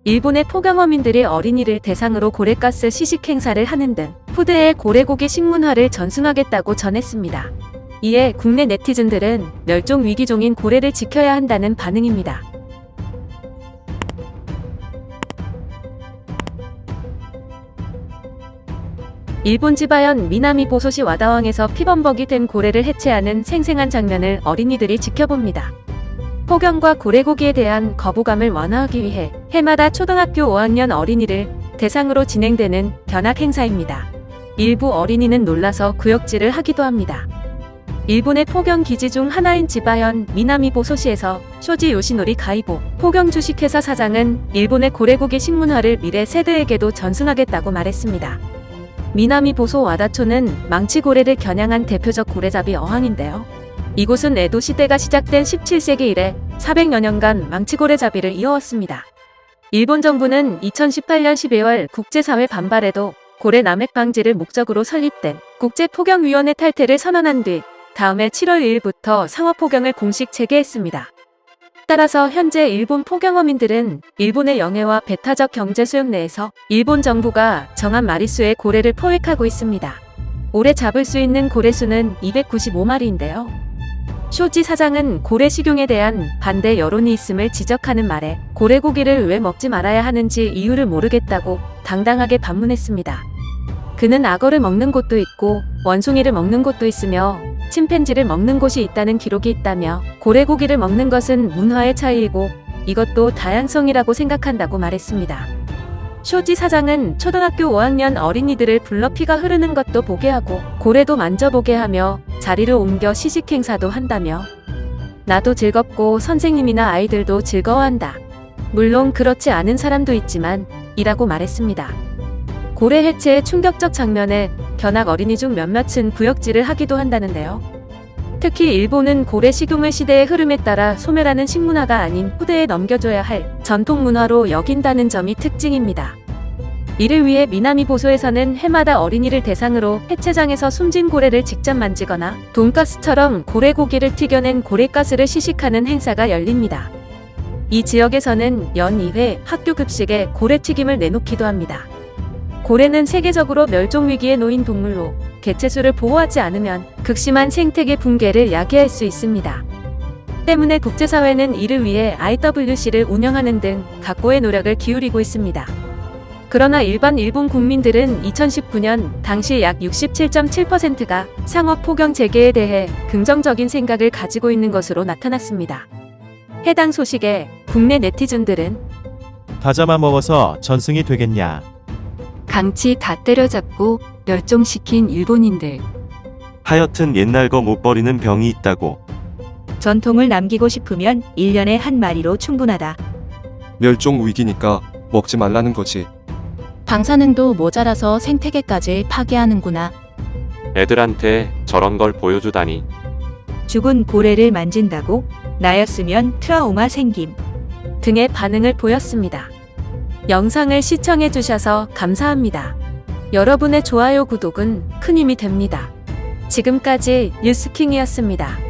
일본의 포경어민들이 어린이를 대상으로 고래가스 시식 행사를 하는 등 푸드의 고래고기 식문화를 전승하겠다고 전했습니다. 이에 국내 네티즌들은 멸종 위기종인 고래를 지켜야 한다는 반응입니다. 일본 지바현 미나미 보소시 와다왕에서 피범벅이 된 고래를 해체하는 생생한 장면을 어린이들이 지켜봅니다. 포경과 고래고기에 대한 거부감을 완화하기 위해 해마다 초등학교 5학년 어린이를 대상으로 진행되는 견학 행사입니다. 일부 어린이는 놀라서 구역질을 하기도 합니다. 일본의 포경 기지 중 하나인 지바현 미나미 보소시에서 쇼지 요시노리 가이보 포경 주식회사 사장은 일본의 고래고기 식문화를 미래 세대에게도 전승하겠다고 말했습니다. 미나미 보소 와다초는 망치고래를 겨냥한 대표적 고래잡이 어항인데요. 이곳은 에도 시대가 시작된 17세기 이래 400여 년간 망치고래잡이를 이어왔습니다. 일본 정부는 2018년 12월 국제사회 반발에도 고래 남획 방지를 목적으로 설립된 국제포경위원회 탈퇴를 선언한 뒤 다음해 7월 2일부터 상어포경을 공식 재개했습니다. 따라서 현재 일본 포경어민들은 일본의 영해와 배타적 경제 수역 내에서 일본 정부가 정한 마리수의 고래를 포획하고 있습니다. 올해 잡을 수 있는 고래 수는 295마리인데요. 쇼지 사장은 고래 식용에 대한 반대 여론이 있음을 지적하는 말에 고래고기를 왜 먹지 말아야 하는지 이유를 모르겠다고 당당하게 반문했습니다. 그는 악어를 먹는 곳도 있고 원숭이를 먹는 곳도 있으며 침팬지를 먹는 곳이 있다는 기록이 있다며 고래고기를 먹는 것은 문화의 차이이고 이것도 다양성이라고 생각한다고 말했습니다. 쇼지 사장은 초등학교 5학년 어린이들을 불러 피가 흐르는 것도 보게 하고 고래도 만져보게 하며 자리를 옮겨 시식 행사도 한다며 나도 즐겁고 선생님이나 아이들도 즐거워한다. 물론 그렇지 않은 사람도 있지만 이라고 말했습니다. 고래 해체의 충격적 장면에 견학 어린이 중 몇몇은 구역질을 하기도 한다는데요. 특히 일본은 고래 식용을 시대의 흐름에 따라 소멸하는 식문화가 아닌 후대에 넘겨줘야 할 전통 문화로 여긴다는 점이 특징입니다. 이를 위해 미나미 보소에서는 해마다 어린이를 대상으로 해체장에서 숨진 고래를 직접 만지거나 돈가스처럼 고래고기를 튀겨낸 고래가스를 시식하는 행사가 열립니다. 이 지역에서는 연 2회 학교 급식에 고래튀김을 내놓기도 합니다. 고래는 세계적으로 멸종위기에 놓인 동물로 개체수를 보호하지 않으면 극심한 생태계 붕괴를 야기할 수 있습니다. 때문에 국제사회는 이를 위해 IWC를 운영하는 등 각고의 노력을 기울이고 있습니다. 그러나 일반 일본 국민들은 2019년 당시 약 67.7%가 상어 포경 재개에 대해 긍정적인 생각을 가지고 있는 것으로 나타났습니다. 해당 소식에 국내 네티즌들은 다 잡아먹어서 전승이 되겠냐. 강치 다 때려잡고 멸종시킨 일본인들. 하여튼 옛날 거 못 버리는 병이 있다고. 전통을 남기고 싶으면 1년에 한 마리로 충분하다. 멸종 위기니까 먹지 말라는 거지. 방사능도 모자라서 생태계까지 파괴하는구나. 애들한테 저런 걸 보여주다니. 죽은 고래를 만진다고? 나였으면 트라우마 생김. 등의 반응을 보였습니다. 영상을 시청해주셔서 감사합니다. 여러분의 좋아요, 구독은 큰 힘이 됩니다. 지금까지 뉴스킹이었습니다.